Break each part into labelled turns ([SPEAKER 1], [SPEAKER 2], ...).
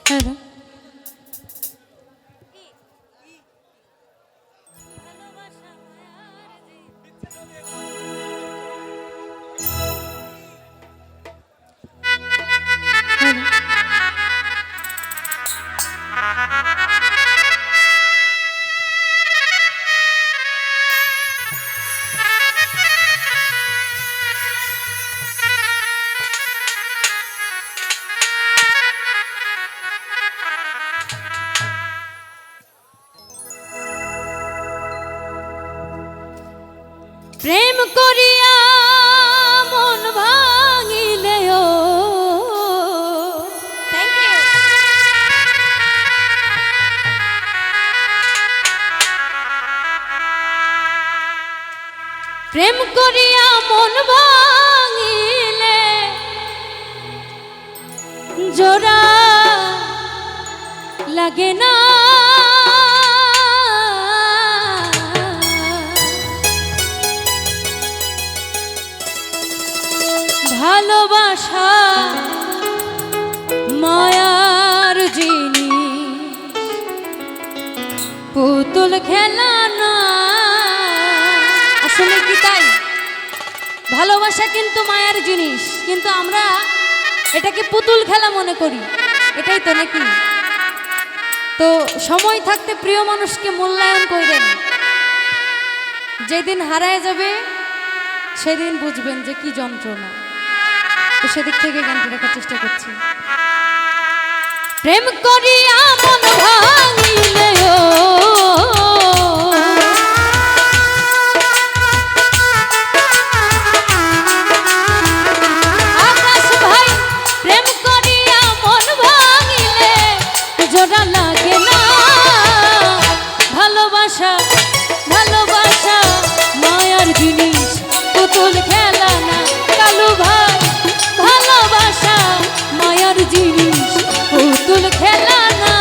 [SPEAKER 1] Hello. প্রেম করিয়া মন ভাঙিলেও thank you. প্রেম করিয়া মন ভাঙিলে জোড়া লাগে না, ভালোবাসা মায়ার জিনিস, পুতুল খেলা না। আসলে কি তাই? ভালোবাসা কিন্তু মায়ার জিনিস, কিন্তু আমরা এটাকে পুতুল খেলা মনে করি, এটাই তো নাকি? তো সময় থাকতে প্রিয় মানুষকে মূল্যায়ন করেন, যেদিন হারায় যাবে সেদিন বুঝবেন যে কি যন্ত্রণা। তো সেদিক থেকে গানটি রাখার চেষ্টা করছি। প্রেম করিয়া মন ভাঙিলেও আকাশ ভাই, প্রেম করিয়া মন ভাঙিলে জোড়া লাগে না। ভালোবাসা ভালোবাসা মায়ার জিনিস, পুতুল খেলা না। কালু ভাই, ভালোবাসা মায়ার জিনিস, পুতুল খেলা না।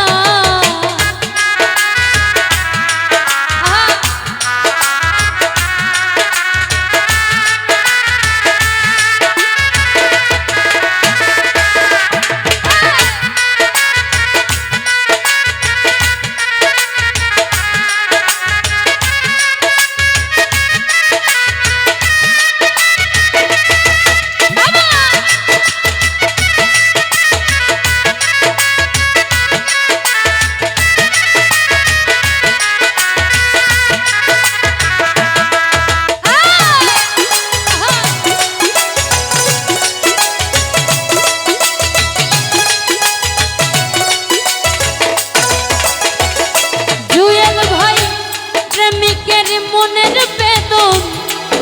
[SPEAKER 1] মনের বেদন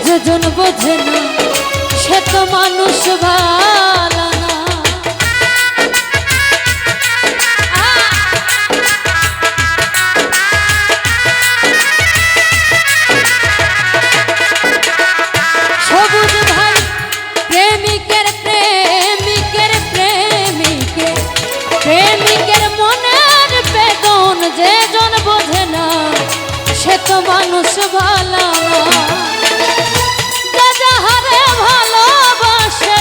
[SPEAKER 1] যেজন বোঝে না, সে তো মানুষ ভালো না। সবুজ ভাই, প্রেমিকের প্রেমিকের প্রেমিকের প্রেমিকের মনের বেদন যেজন বোঝে না, সে তো মানুষ ভালো না। যাহারে ভালোবাসে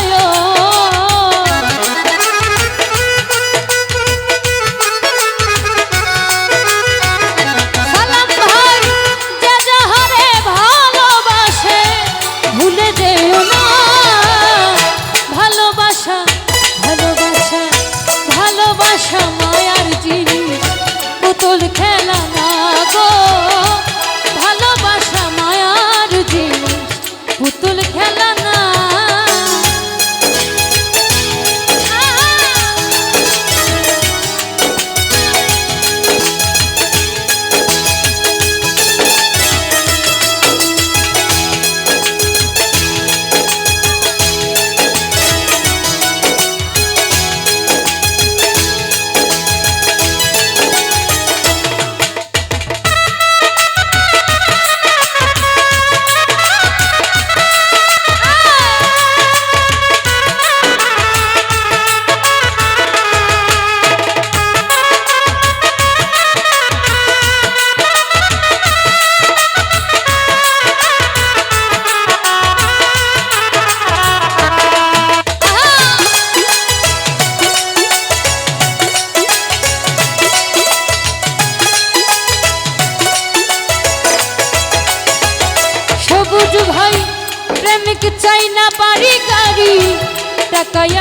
[SPEAKER 1] সালাম ভাই, যাহারে ভালোবাসে ভুলে যেও না। ভালোবাসা ভালোবাসা ভালোবাসা মায়ার জিনিস, পুতুল খেলা না গো। ভালোবাসা মায়ার জিনিস, পুতুল খেলা না।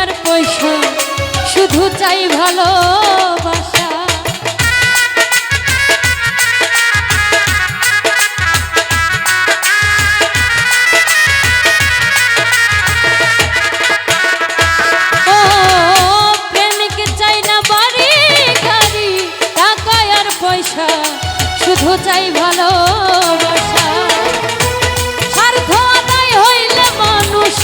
[SPEAKER 1] আর পয়সা শুধু চাই ভালোবাসা। ও প্রেমিক চাই না বাড়ি গাড়ি, টাকা আর পয়সা শুধু চাই ভালোবাসা। স্বার্থ আদায় হইলে মানুষ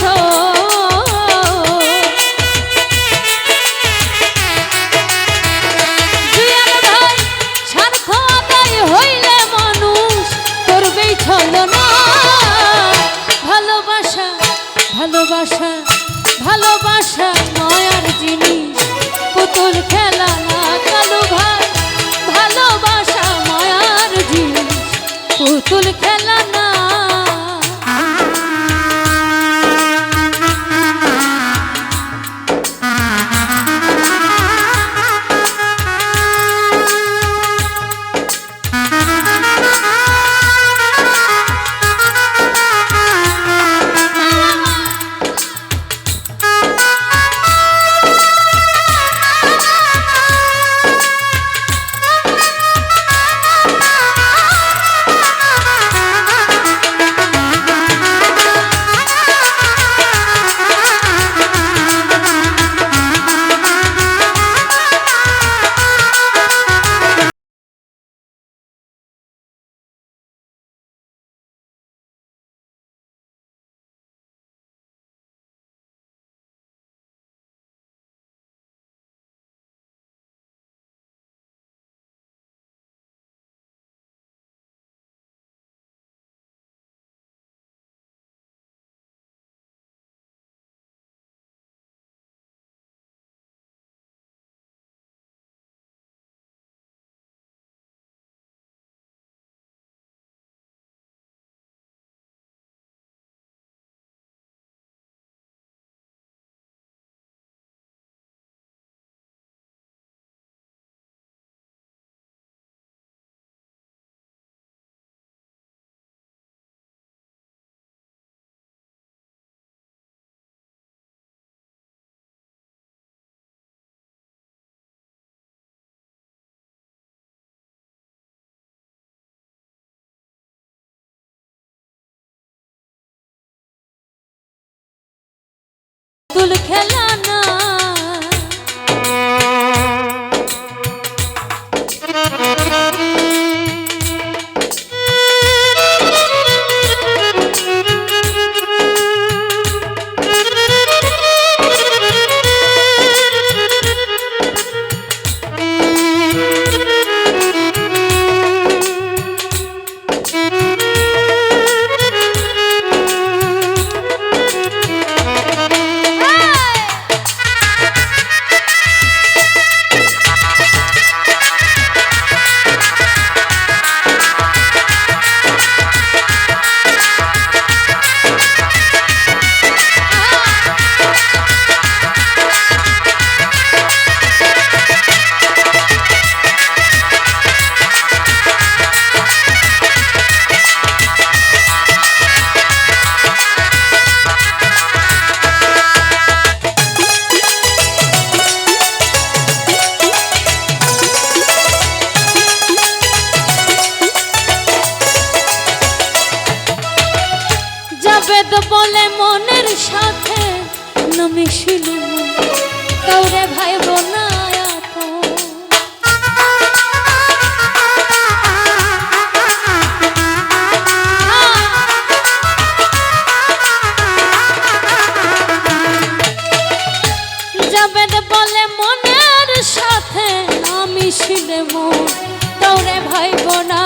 [SPEAKER 1] ভালোবাসা ভালোবাসা মায়ার জিনিস, পুতুল খেলা না কালু ভাই। ভালোবাসা মায়ার জিনিস, পুতুল খেলা না। পুতুল খেলা না। বেদ বলে মনের সাথে না মিশিলে কাউরে ভাইব না আপন। বেদ বলে মনের সাথে না মিশিলে কাউরে ভাইব না।